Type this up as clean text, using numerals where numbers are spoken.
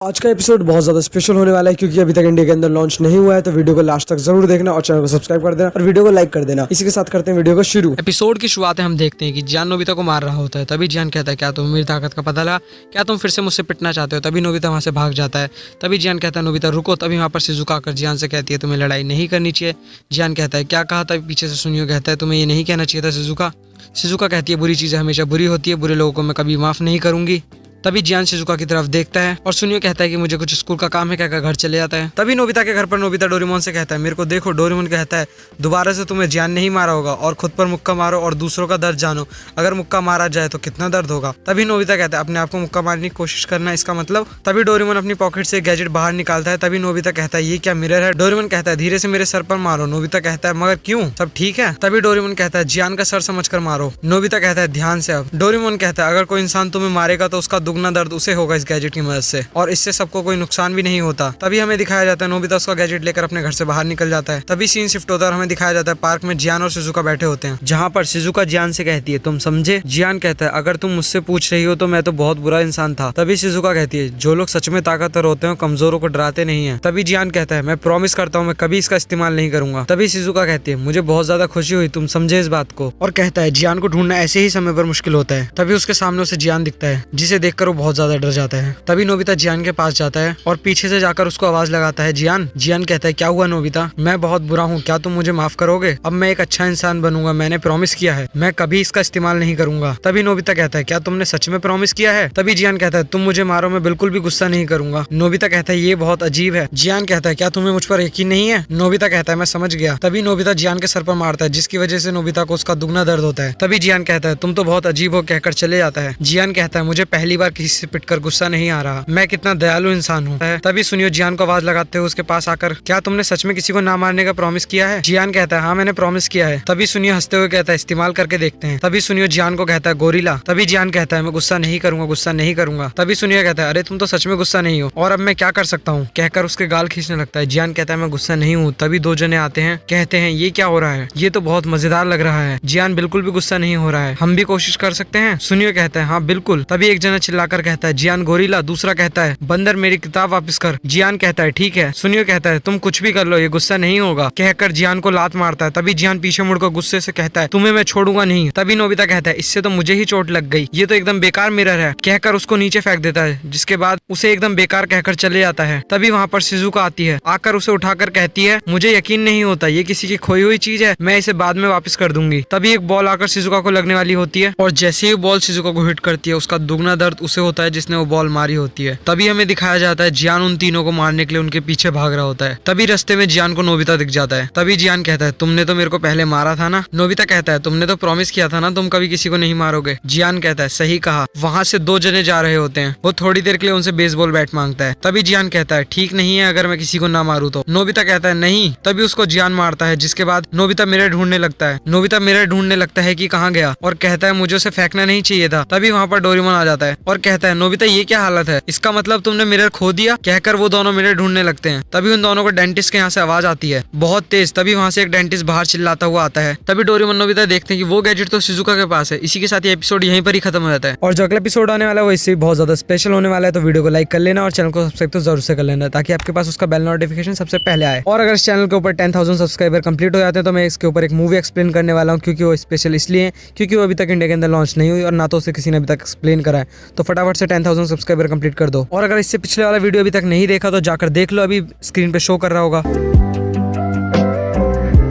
आज का एपिसोड बहुत ज़्यादा स्पेशल होने वाला है क्योंकि अभी तक इंडिया के अंदर लॉन्च नहीं हुआ है। तो वीडियो को लास्ट तक जरूर देखना और चैनल को सब्सक्राइब कर देना और वीडियो को लाइक कर देना। इसी के साथ करते हैं वीडियो को शुरू। एपिसोड की शुरुआत हम देखते हैं कि जियान नोबिता को मार रहा होता है। तभी जियान कहता है क्या तुम मेरी ताकत का पता लगा, क्या तुम फिर से मुझसे पिटना चाहते हो। तभी नोबिता वहाँ से भाग जाता है। तभी जियान कहता है नोबिता रुको। तभी वहाँ पर शिजुका आकर जियान से कहती है तुम्हें लड़ाई नहीं करनी चाहिए। जियान कहता है क्या कहा। तभी पीछे से सुनियो कहता है तुम्हें ये नहीं कहना चाहिए था शिजुका। शिजुका कहती है बुरी चीज़ें हमेशा बुरी होती है, बुरे लोगों को मैं कभी माफ़ नहीं करूंगी। तभी जियान शिजुका की तरफ देखता है और सुनियो कहता है कि मुझे कुछ स्कूल का काम है, क्या घर चले जाता है। तभी नोबिता के घर पर नोबिता डोरेमोन से कहता है मेरे को देखो। डोरेमोन कहता है दोबारा से तुम्हें जियान नहीं मारा होगा और खुद पर मुक्का मारो और दूसरों का दर्द जानो। अगर मुक्का मारा जाए तो कितना दर्द होगा। तभी नोबिता कहता है अपने आप को मुक्का मारने की कोशिश करना इसका मतलब। तभी डोरेमोन अपनी पॉकेट से गैजेट बाहर निकालता है। तभी नोबिता कहता है ये क्या मिरर है। डोरेमोन कहता है धीरे से मेरे सर पर मारो। नोबिता कहता है मगर क्यों, सब ठीक है। तभी डोरेमोन कहता है जियान का सर समझकर मारो। नोबिता कहता है ध्यान से। अब डोरेमोन कहता है अगर कोई इंसान तुम्हें मारेगा तो उसका दुगना दर्द उसे होगा इस गैजेट की मदद से, और इससे सबको कोई नुकसान भी नहीं होता। तभी हमें दिखाया जाता है नोबिता उसका गैजेट लेकर अपने घर से बाहर निकल जाता है। तभी सीन शिफ्ट होता है और हमें दिखाया जाता है पार्क में जियान और शिजुका बैठे होते हैं, जहाँ पर शिजुका जियान से कहती है तुम समझे। जियान कहता है अगर तुम मुझसे पूछ रही हो तो मैं तो बहुत बुरा इंसान था। तभी शिजुका कहती है जो लोग सच में ताकतवर होते हैं कमजोरों को डराते नहीं है। तभी जियान कहता है मैं प्रॉमिस करता हूँ मैं कभी इसका इस्तेमाल नहीं करूंगा। तभी शिजुका कहती है मुझे बहुत ज्यादा खुशी हुई तुम समझे इस बात को, और कहता है जियान को ढूंढना ऐसे ही समय पर मुश्किल होता है। तभी उसके सामने उसे जियान दिखता है जिसे देखकर वो बहुत ज्यादा डर जाता है। तभी नोबिता जियान के पास जाता है और पीछे से जाकर उसको आवाज लगाता है जियान। जियान कहता है क्या हुआ नोबिता, मैं बहुत बुरा हूँ, क्या तुम मुझे माफ करोगे। अब मैं एक अच्छा इंसान बनूंगा, मैंने प्रॉमिस किया है, मैं कभी इसका इस्तेमाल नहीं करूंगा। तभी नोबिता कहता है क्या तुमने सच में प्रॉमिस किया है। तभी जियान कहता है तुम मुझे मारो मैं बिल्कुल भी गुस्सा नहीं करूंगा। नोबिता कहता है ये बहुत अजीब है। जियान कहता है क्या तुम्हें मुझ पर यकीन नहीं है। नोबिता कहता है मैं समझ गया। तभी नोबिता जियान के सर पर मारता है जिसकी वजह से नोबिता को उसका दुगना दर्द होता है। तभी जियान कहता है तुम तो बहुत अजीब हो कहकर चले जाता है। जियान कहता है मुझे पहली बार किसी से पिटकर गुस्सा नहीं आ रहा, मैं कितना दयालु इंसान हूँ। तभी सुनियो जियान को आवाज लगाते हुए उसके पास आकर क्या तुमने सच में किसी को ना मारने का प्रॉमिस किया है। जियान कहता है हाँ मैंने प्रॉमिस किया है। तभी सुनियो हंसते हुए कहता है इस्तेमाल करके देखते हैं। तभी सुनियो जियान को कहता है गोरिल्ला। तभी जियान कहता है मैं गुस्सा नहीं करूंगा, गुस्सा नहीं करूंगा। तभी सुनियो कहता है अरे तुम तो सच में गुस्सा नहीं हो और अब मैं क्या कर सकता हूँ कहकर उसके गाल खींचने लगता है। जियान कहता है मैं गुस्सा नहीं हूँ। तभी दो जने आते हैं, कहते हैं ये क्या हो रहा है, ये तो बहुत मजेदार लग रहा है। जियान बिल्कुल भी गुस्सा नहीं हो रहा है, हम भी कोशिश कर सकते हैं। सुनियो कहता है हाँ बिल्कुल। तभी एक जना चिल्लाकर कहता है जियान गोरिल्ला। दूसरा कहता है बंदर मेरी किताब वापस कर। जियान कहता है ठीक है। सुनियो कहता है तुम कुछ भी कर लो ये गुस्सा नहीं होगा कहकर जियान को लात मारता है। तभी जियान पीछे मुड़कर गुस्से से कहता है तुम्हें मैं छोड़ूंगा नहीं। तभी नोबिता कहता है इससे तो मुझे ही चोट लग गई, ये तो एकदम बेकार मिरर है कहकर उसको नीचे फेंक देता है, जिसके बाद उसे एकदम बेकार कहकर चले जाता है। तभी वहाँ पर शिजुका आती है, आकर उसे उठाकर कहती है मुझे यकीन नहीं होता ये किसी की खोई हुई चीज है, मैं इसे बाद में वापस कर दूंगी। तभी एक बॉल आकर शिजुका को लगने वाली होती है और जैसे ही बॉल शिजुका को हिट करती है उसका दुगना दर्द उसे होता है जिसने वो बॉल मारी होती है। तभी हमें दिखाया जाता है जियान उन तीनों को मारने के लिए उनके पीछे भाग रहा होता है। तभी रास्ते में जियान को नोबिता दिख जाता है। तभी जियान कहता है तुमने तो मेरे को पहले मारा था ना। नोबिता कहता है तुमने तो प्रॉमिस किया था ना तुम कभी किसी को नहीं मारोगे। जियान कहता है सही कहा। वहाँ से दो जने जा रहे होते हैं, वो थोड़ी देर के लिए उनसे बेसबॉल बैट मांगता है। तभी जियान कहता है ठीक नहीं है अगर मैं किसी को ना मारूं तो। नोबिता कहता है नहीं। तभी उसको जियान मारता है, जिसके बाद नोबिता मिरर ढूंढने लगता है। नोबिता मिरर ढूंढने लगता है कि कहाँ गया और कहता है मुझे उसे फेंकना नहीं चाहिए था। तभी वहाँ पर डोरेमोन आ जाता है और कहता है नोबिता ये क्या हालत है, इसका मतलब तुमने मिरर खो दिया कहकर वो दोनों मिरर ढूंढने लगते हैं। तभी उन दोनों को डेंटिस्ट के यहाँ से आवाज आती है बहुत तेज। तभी वहाँ से एक डेंटिस्ट बाहर चिल्लाता हुआ आता है। तभी डोरेमोन नोबिता देखते हैं कि वो गैजेट तो शिजुका के पास है। इसी के साथ ये एपिसोड यहीं पर ही खत्म हो जाता है और जो अगला एपिसोड आने वाला है वो इससे बहुत ज्यादा स्पेशल होने वाला है। तो वीडियो को लाइक कर लेना और चैनल को सब्सक्राइब तो जरूर से कर लेना ताकि आपके पास उसका बेल नोटिफिकेशन सबसे पहले आए। और अगर इस चैनल के ऊपर 10,000 सब्सक्राइबर कंप्लीट हो जाते हैं तो मैं इसके ऊपर एक मूवी एक्सप्लेन करने वाला हूँ, क्योंकि वो स्पेशल इसलिए क्योंकि वो अभी तक इंडिया के अंदर लॉन्च नहीं हुई और ना तो उसे किसी ने अभी तक एक्सप्लेन करा है। तो फटाफट से 10,000 सब्सक्राइबर कंप्लीट कर दो। और अगर इससे पिछले वाला वीडियो अभी तक नहीं देखा तो जाकर देख लो, अभी स्क्रीन पे शो कर रहा होगा।